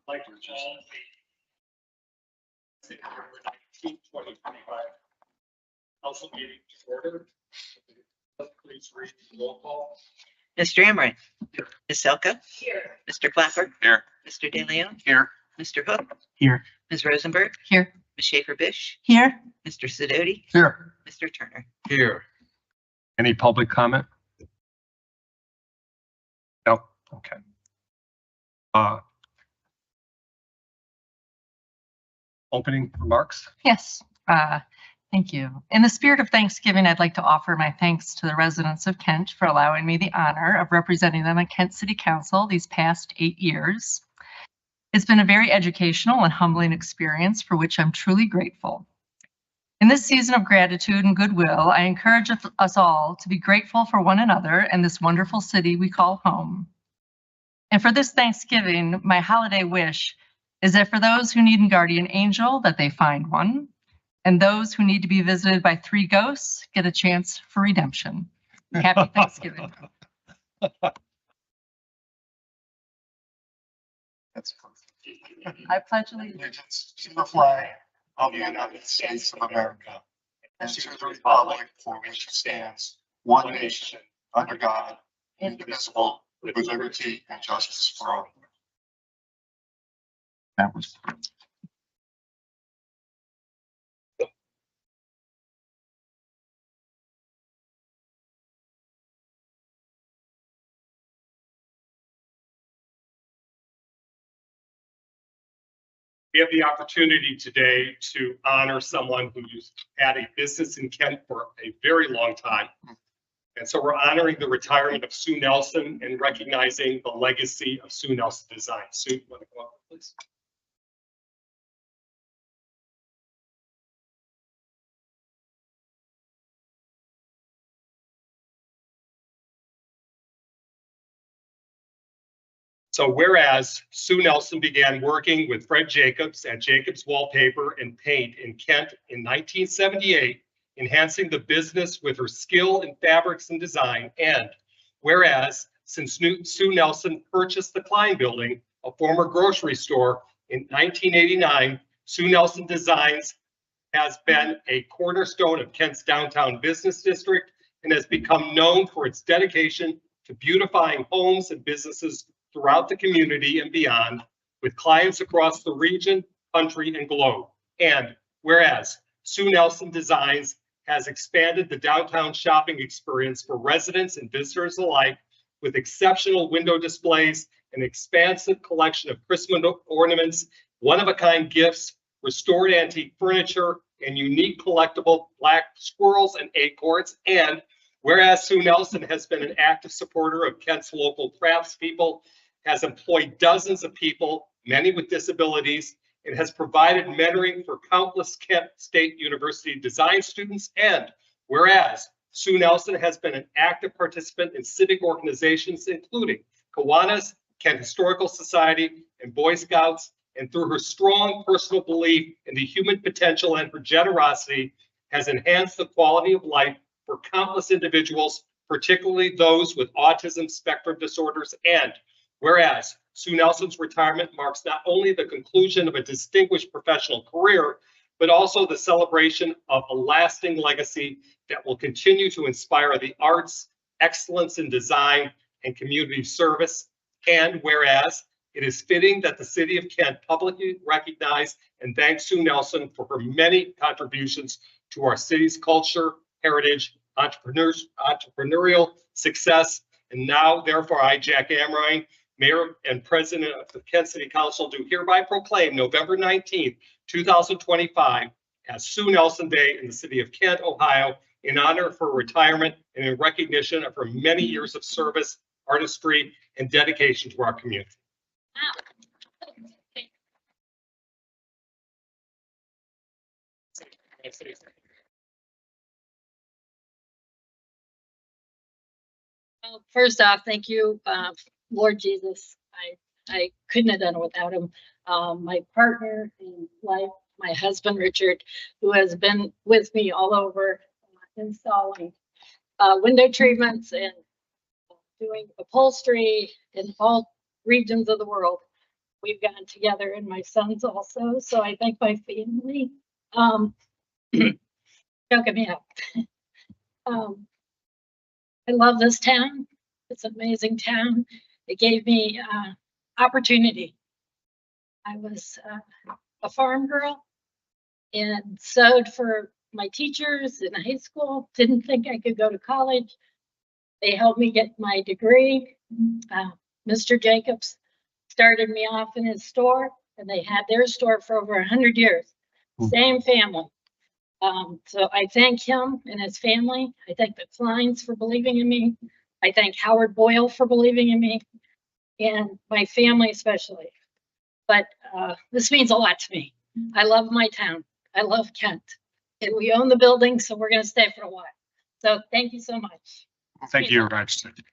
Like to call 2025 council meeting to order. Please read the roll call. Mr. Amarin. Ms. Selka. Here. Mr. Clapper. Here. Mr. De Leon. Here. Mr. Hook. Here. Ms. Rosenberg. Here. Ms. Schaefer-Bish. Here. Mr. Sidoti. Here. Mr. Turner. Here. Any public comment? No. Okay. Opening remarks. Yes. Thank you. In the spirit of Thanksgiving, I'd like to offer my thanks to the residents of Kent for allowing me the honor of representing them on Kent City Council these past 8 years. It's been a very educational and humbling experience for which I'm truly grateful. In this season of gratitude and goodwill, I encourage us all to be grateful for one another and this wonderful city we call home. And for this Thanksgiving, my holiday wish is that for those who need a guardian angel, that they find one, and those who need to be visited by 3 ghosts get a chance for redemption. Happy Thanksgiving. I pledge allegiance to the flag of the United States of America and to the republic for which it stands, one nation, under God, indivisible, with liberty and justice for all. That was. We have the opportunity today to honor someone who's had a business in Kent for a very long time. And so we're honoring the retirement of Sue Nelson and recognizing the legacy of Sue Nelson Design. Sue, you want to come up, please? So whereas Sue Nelson began working with Fred Jacobs at Jacobs Wallpaper and Paint in Kent in 1978, enhancing the business with her skill in fabrics and design. And whereas since Sue Nelson purchased the Klein Building, a former grocery store, in 1989, Sue Nelson Designs has been a cornerstone of Kent's downtown business district and has become known for its dedication to beautifying homes and businesses throughout the community and beyond, with clients across the region, country, and globe. And whereas Sue Nelson Designs has expanded the downtown shopping experience for residents and visitors alike with exceptional window displays, an expansive collection of Christmas ornaments, one-of-a-kind gifts, restored antique furniture, and unique collectible black squirrels and acorns. And whereas Sue Nelson has been an active supporter of Kent's local craftspeople, has employed dozens of people many with disabilities, and has provided mentoring for countless Kent State University design students. And whereas Sue Nelson has been an active participant in civic organizations, including Kiwanis, Kent Historical Society, and Boy Scouts, and through her strong personal belief in the human potential and her generosity, has enhanced the quality of life for countless individuals, particularly those with autism spectrum disorders. And whereas Sue Nelson's retirement marks not only the conclusion of a distinguished professional career, but also the celebration of a lasting legacy that will continue to inspire the arts, excellence in design, and community service. And whereas it is fitting that the city of Kent publicly recognize and thank Sue Nelson for her many contributions to our city's culture, heritage, entrepreneurial success. And now, therefore, I, Jack Amrine, Mayor and President of the Kent City Council, do hereby proclaim November 19th, 2025 as Sue Nelson Day in the city of Kent, Ohio, in honor of her retirement and in recognition of her many years of service, artistry, and dedication to our community. Well, first off, thank you, Lord Jesus. I couldn't have done it without him. My partner in life, my husband, Richard, who has been with me all over installing window treatments and doing upholstery in all regions of the world. We've gotten together, and my sons also. So I thank my family. Don't get me up. I love this town. It's an amazing town. It gave me opportunity. I was a farm girl and sewed for my teachers in high school. Didn't think I could go to college. They helped me get my degree. Mr. Jacobs started me off in his store, and they had their store for over 100 years. Same family. So I thank him and his family. I thank the Kleins for believing in me. I thank Howard Boyle for believing in me, and my family especially. But this means a lot to me. I love my town. I love Kent. And we own the building, so we're going to stay for a while. So thank you so much. Thank you, Your Excellency.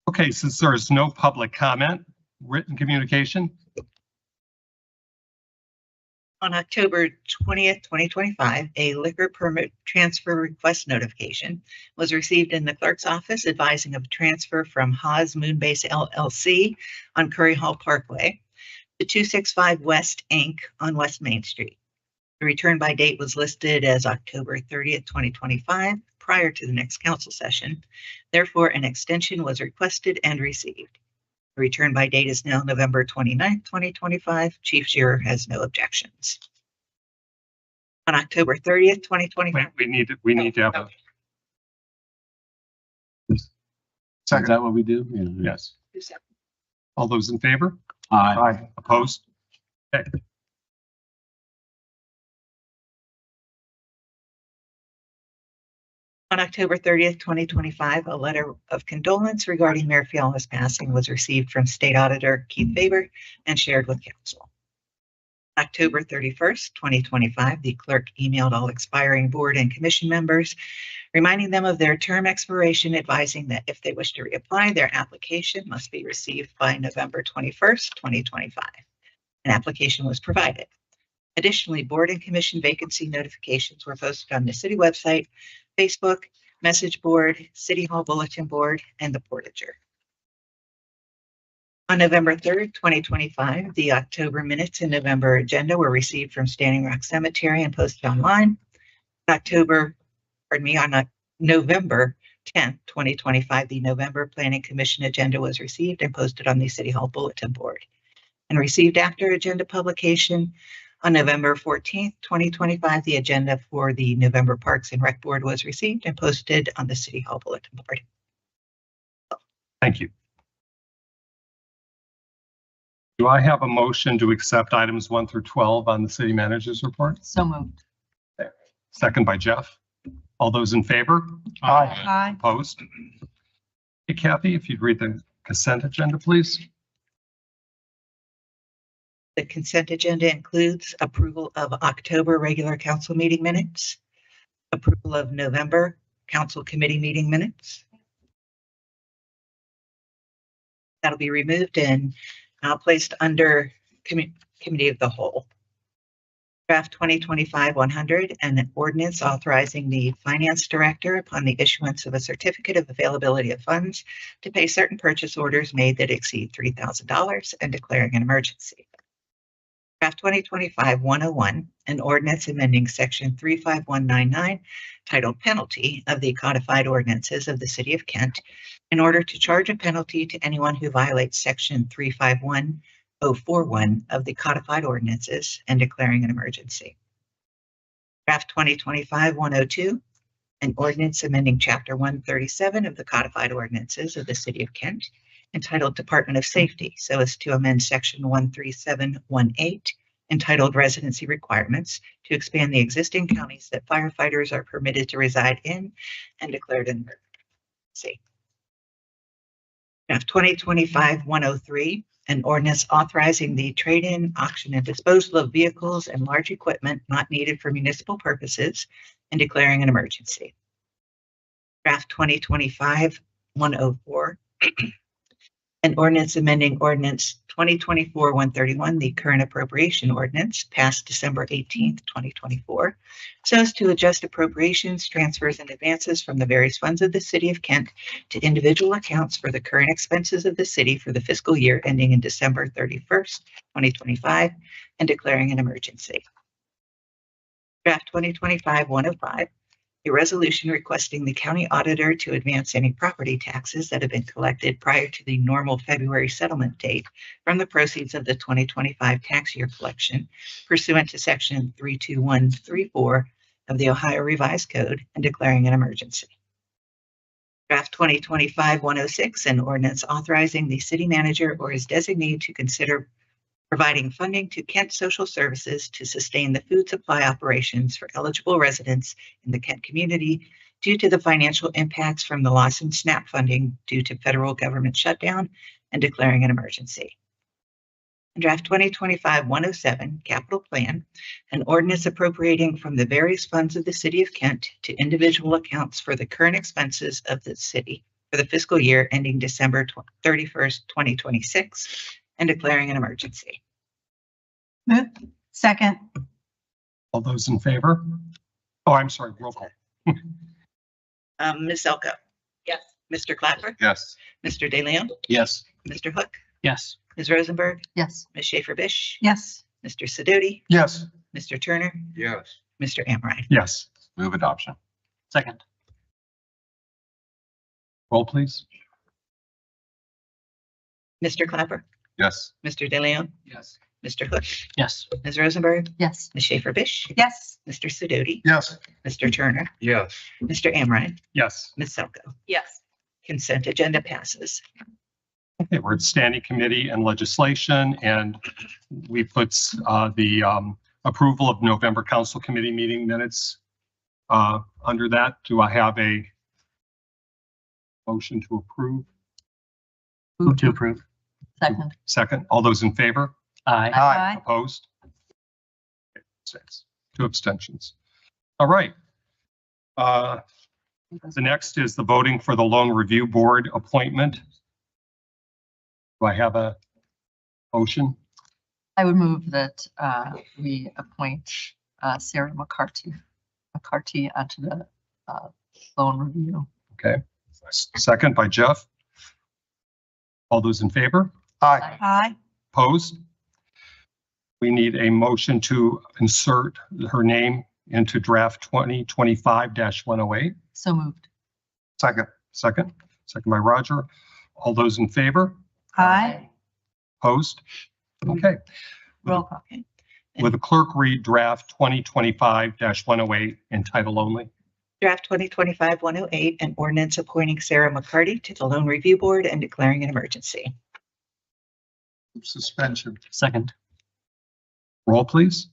Okay, since there is no public comment, written communication. On October 20th, 2025, a liquor permit transfer request notification was received in the clerk's office advising of transfer from Haas Moonbase LLC on Curry Hall Parkway to 265 West Inc. on West Main Street. The return by date was listed as October 30th, 2025, prior to the next council session. Therefore, an extension was requested and received. The return by date is now November 29th, 2025. Chief Shearer has no objections. On October 30th, 2025. We need to have a. Is that what we do? Yeah. Yes. All those in favor? Aye. Opposed? Okay. On October 30th, 2025, a letter of condolence regarding Mayor Fiala's passing was received from State Auditor Keith Faber and shared with Council. October 31st, 2025, the clerk emailed all expiring board and commission members, reminding them of their term expiration, advising that if they wish to reapply, their application must be received by November 21st, 2025. An application was provided. Additionally, board and commission vacancy notifications were posted on the city website, Facebook, message board, City Hall bulletin board, and the Portager. On November 3rd, 2025, the October minutes and November agenda were received from Standing Rock Cemetery and posted online. On November 10th, 2025, the November Planning Commission agenda was received and posted on the City Hall bulletin board. And received after agenda publication on November 14th, 2025, the agenda for the November Parks and Rec Board was received and posted on the City Hall bulletin board. Thank you. Do I have a motion to accept items 1 through 12 on the city manager's report? So moved. Second by Jeff. All those in favor? Aye. Opposed? Hey, Kathy, if you'd read the consent agenda, please. The consent agenda includes approval of October regular council meeting minutes, approval of November council committee meeting minutes. That'll be removed and placed under committee of the whole. Draft 2025-100 and an ordinance authorizing the finance director upon the issuance of a certificate of availability of funds to pay certain purchase orders made that exceed $3,000 and declaring an emergency. Draft 2025-101, an ordinance amending section 35199 titled Penalty of the Codified Ordinances of the City of Kent in order to charge a penalty to anyone who violates section 351041 of the Codified Ordinances and declaring an emergency. Draft 2025-102, an ordinance amending chapter 137 of the Codified Ordinances of the City of Kent entitled Department of Safety so as to amend section 13718 entitled Residency Requirements to expand the existing counties that firefighters are permitted to reside in and declared an emergency. Draft 2025-103, an ordinance authorizing the trade-in, auction, and disposal of vehicles and large equipment not needed for municipal purposes and declaring an emergency. Draft 2025-104, an ordinance amending ordinance 2024-131, the current appropriation ordinance passed December 18th, 2024, so as to adjust appropriations, transfers, and advances from the various funds of the City of Kent to individual accounts for the current expenses of the city for the fiscal year ending in December 31st, 2025, and declaring an emergency. Draft 2025-105, a resolution requesting the county auditor to advance any property taxes that have been collected prior to the normal February settlement date from the proceeds of the 2025 tax year collection pursuant to section 32134 of the Ohio Revised Code and declaring an emergency. Draft 2025-106, an ordinance authorizing the city manager or his designee to consider providing funding to Kent Social Services to sustain the food supply operations for eligible residents in the Kent community due to the financial impacts from the loss in SNAP funding due to federal government shutdown and declaring an emergency. Draft 2025-107, Capital Plan, an ordinance appropriating from the various funds of the City of Kent to individual accounts for the current expenses of the city for the fiscal year ending December 31st, 2026, and declaring an emergency. Move. Second. All those in favor? Oh, I'm sorry, roll call. Ms. Elko. Yes. Mr. Clapper. Yes. Mr. De Leon. Yes. Mr. Hook. Yes. Ms. Rosenberg. Yes. Ms. Schaefer-Bish. Yes. Mr. Sidoti. Yes. Mr. Turner. Yes. Mr. Amrine. Yes. Move adoption. Second. Roll, please. Mr. Clapper. Yes. Mr. De Leon. Yes. Mr. Hook. Yes. Ms. Rosenberg. Yes. Ms. Schaefer-Bish. Yes. Mr. Sidoti. Yes. Mr. Turner. Yes. Mr. Amrine. Yes. Ms. Selko. Yes. Consent agenda passes. Okay, we're at Standing Committee and Legislation, and we put the approval of November Council Committee meeting minutes under that. Do I have a motion to approve? Move to approve. Second. Second, all those in favor? Aye. Aye. Opposed? 6, 2 abstentions. All right. The next is the voting for the Loan Review Board appointment. Do I have a motion? I would move that we appoint Sarah McCarty onto the loan review. Okay. Second by Jeff. All those in favor? Aye. Aye. Opposed? We need a motion to insert her name into draft 2025-108. So moved. Second. Second by Roger. All those in favor? Aye. Opposed? Okay. Roll call. Okay. Will the clerk read draft 2025-108 in title only? Draft 2025-108, an ordinance appointing Sarah McCarty to the Loan Review Board and declaring an emergency. Suspension. Second. Roll, please.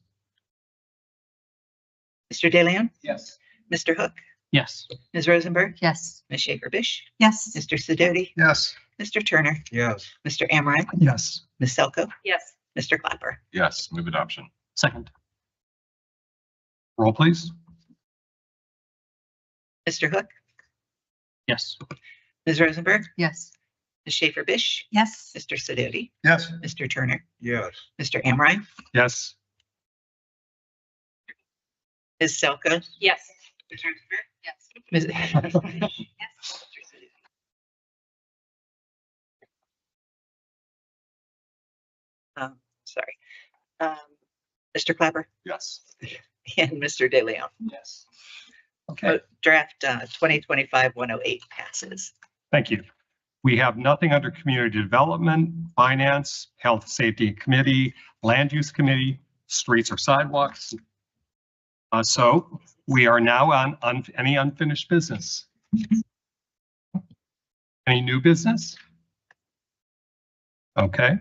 Mr. De Leon. Yes. Mr. Hook. Yes. Ms. Rosenberg, Yes. Ms. Schaefer Bish, Yes. Mr. Sidoti, Yes. Mr. Turner, Yes. Mr. Amrine, Yes. Ms. Selko, Yes. Mr. Clapper. Yes, move adoption. Second. Roll, please. Mr. Hook, Yes. Ms. Rosenberg, Yes. Ms. Schaefer Bish, Yes. Mr. Sidoti, Yes. Mr. Turner, Yes. Mr. Amrine, Yes. Ms. Selko, Yes. Ms. Rosenberg, Yes. Ms. Sorry. Mr. Clapper Yes. and Mr. De Leon. Yes. Okay, Draft 2025-108 passes. thank you. We have nothing under community development, finance, health, safety committee, land use committee, streets or sidewalks. So we are now on any unfinished business. Any new business? Okay.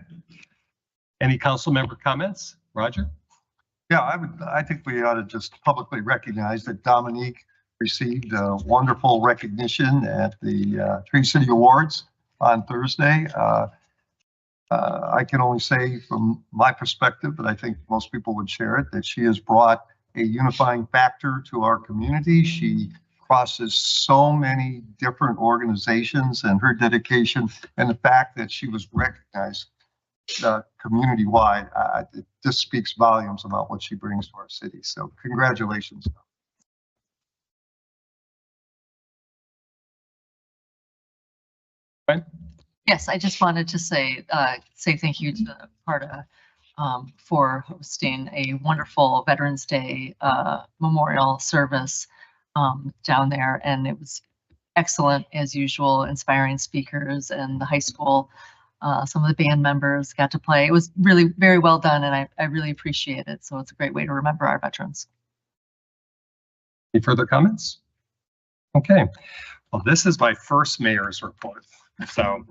Any council member comments? Roger? Yeah, I think we ought to just publicly recognize that Dominique received a wonderful recognition at the Tree City Awards on Thursday. I can only say from my perspective, but I think most people would share it, that she has brought a unifying factor to our community. She crosses so many different organizations, and her dedication and the fact that she was recognized community-wide, it just speaks volumes about what she brings to our city. So congratulations. Yes, I just wanted to say thank you to PARTA for hosting a wonderful Veterans Day memorial service down there. And it was excellent as usual, inspiring speakers, and the high school, some of the band members got to play. It was really very well done, and I really appreciate it. So it's a great way to remember our veterans. Any further comments? Okay, well, this is my first mayor's report. So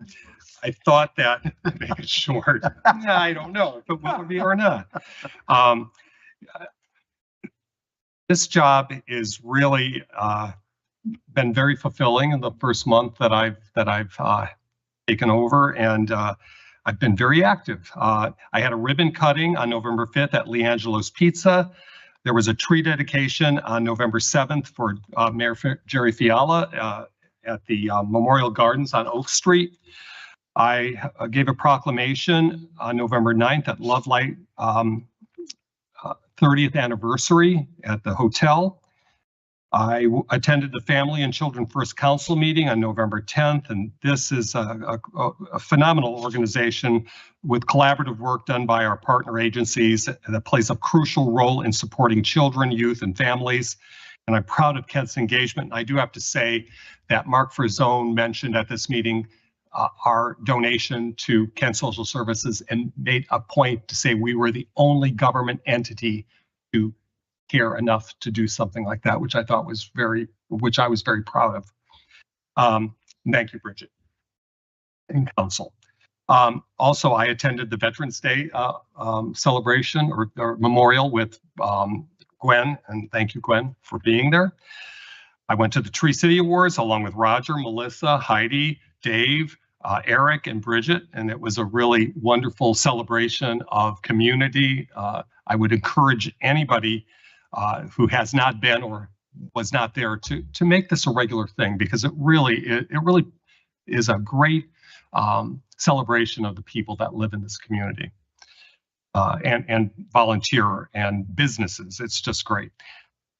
I thought that, make it short. Yeah, I don't know if it will be or not. This job is really been very fulfilling in the first month that I've taken over, and I've been very active. I had a ribbon cutting on November 5th at Leangelo's Pizza. There was a tree dedication on November 7th for Mayor Jerry Fiala at the Memorial Gardens on Oak Street. I gave a proclamation on November 9th at Love Light 30th anniversary at the hotel. I attended the Family and Children First Council meeting on November 10th, and this is a phenomenal organization with collaborative work done by our partner agencies that plays a crucial role in supporting children, youth, and families. And I'm proud of Kent's engagement. And I do have to say that Mark Frazone mentioned at this meeting our donation to Kent Social Services and made a point to say we were the only government entity to care enough to do something like that, which I thought was which I was very proud of. Thank you, Bridget and council. Also, I attended the Veterans Day celebration or memorial with Gwen, and thank you, Gwen, for being there. I went to the Tree City Awards along with Roger, Melissa, Heidi, Dave, Eric, and Bridget, and it was a really wonderful celebration of community. I would encourage anybody who has not been or was not there to make this a regular thing, because it really is a great celebration of the people that live in this community and volunteer and businesses. It's just great.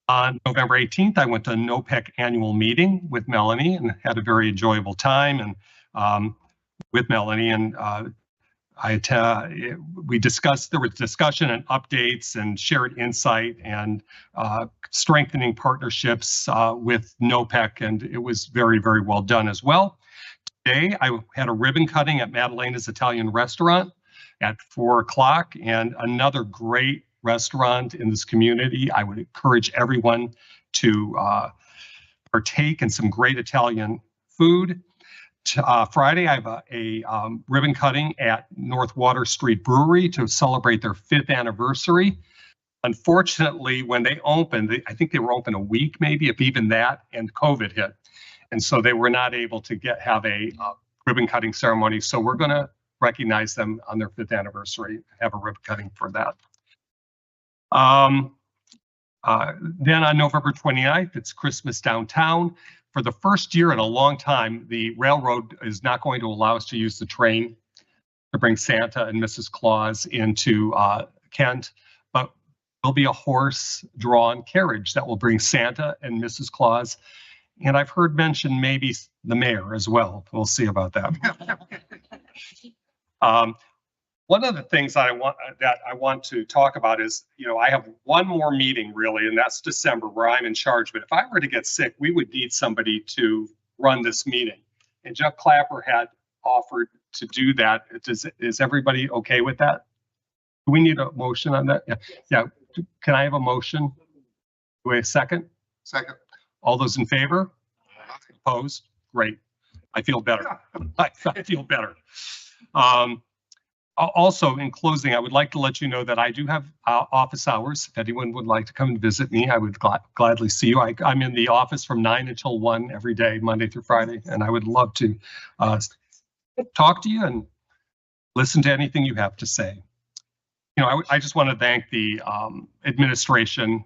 On November 18th, I went to a NOPEC annual meeting with Melanie and had a very enjoyable time and with Melanie, and we discussed, there was discussion and updates and shared insight and strengthening partnerships with NOPEC, and it was very, very well done as well. Today, I had a ribbon cutting at Madalena's Italian Restaurant at 4 o'clock, and another great restaurant in this community. I would encourage everyone to partake in some great Italian food. Friday, I have a ribbon cutting at North Water Street Brewery to celebrate their 5th anniversary. Unfortunately, when they opened, I think they were open a week, maybe, if even that, and COVID hit. And so they were not able to have a ribbon cutting ceremony. So we're going to recognize them on their 5th anniversary, have a ribbon cutting for that. Then on November 29th, it's Christmas downtown. For the first year in a long time, the railroad is not going to allow us to use the train to bring Santa and Mrs. Claus into Kent, but there'll be a horse-drawn carriage that will bring Santa and Mrs. Claus. And I've heard mention maybe the mayor as well. We'll see about that. One of the things that I want to talk about is, I have one more meeting really, and that's December, where I'm in charge. But if I were to get sick, we would need somebody to run this meeting. And Jeff Clapper had offered to do that. Is everybody okay with that? Do we need a motion on that? Yeah. Can I have a motion? Do we have a second? Second. All those in favor? Opposed? Great. I feel better. I feel better. Also, in closing, I would like to let you know that I do have office hours. If anyone would like to come and visit me, I would gladly see you. I'm in the office from 9 until 1 every day, Monday through Friday, and I would love to talk to you and listen to anything you have to say. I just want to thank the administration.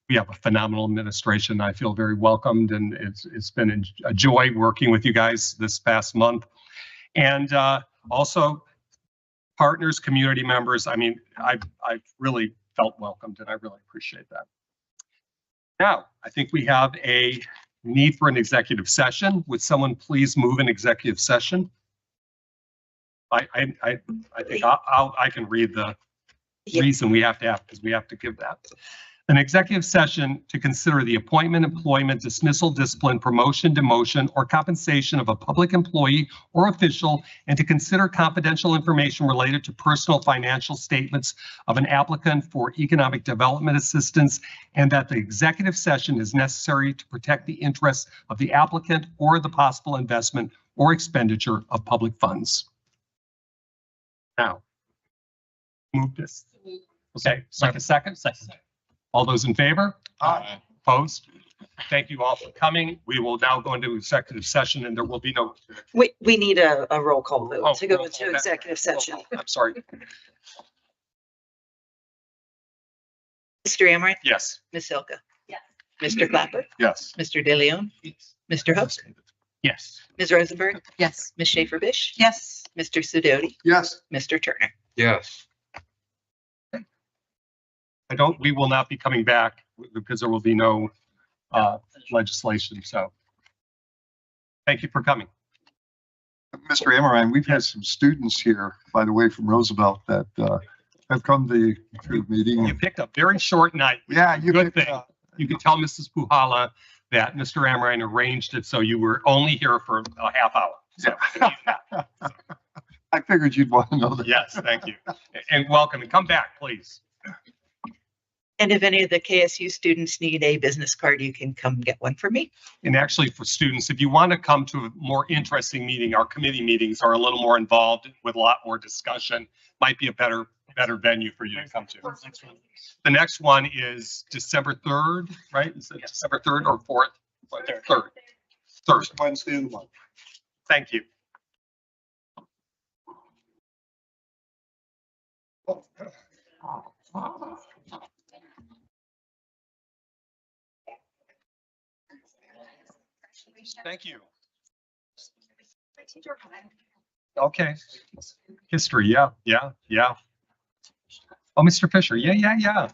We have a phenomenal administration. I feel very welcomed, and it's been a joy working with you guys this past month. And also partners, community members. I mean, I've really felt welcomed, and I really appreciate that. Now, I think we have a need for an executive session. Would someone please move an executive session? I think I can read the reason we have to have, because we have to give that. An executive session to consider the appointment, employment, dismissal, discipline, promotion, demotion, or compensation of a public employee or official, and to consider confidential information related to personal financial statements of an applicant for economic development assistance, and that the executive session is necessary to protect the interests of the applicant or the possible investment or expenditure of public funds. Now, move this. Okay, like a second? Second. All those in favor? Aye. Opposed? Thank you all for coming. We will now go into executive session, and there will be no. We need a roll call Oh, vote to go roll into call. executive session. I'm sorry. Mr. Amrine, Yes. Ms. Silka, Yes. Mr. Clapper, Yes. Mr. De Leon, Mr. Hook, Yes. Ms. Rosenberg, Yes. Ms. Schaefer-Bish, Yes. Mr. Sidoti, Yes. Mr. Turner. Yes. We will not be coming back because there will be no legislation. So thank you for coming. Mr. Amrine, we've had some students here, by the way, from Roosevelt that have come to the meeting. You picked a very short night. Yeah, you Good picked thing. up. You can tell Mrs. Puhala that Mr. Amrine arranged it so you were only here for a half hour. So, I figured you'd want to know that. yes, thank you. And welcome, and come back, please. And if any of the KSU students need a business card, you can come get one for me. And actually for students, if you want to come to a more interesting meeting, our committee meetings are a little more involved with a lot more discussion. Might be a better venue for you to come to. The next one is December 3rd, right? Is it December 3rd or 4th? 3rd. First Wednesday of the month. Thank you. Thank you. Okay. History, yeah. Oh, Mr. Fisher, yeah.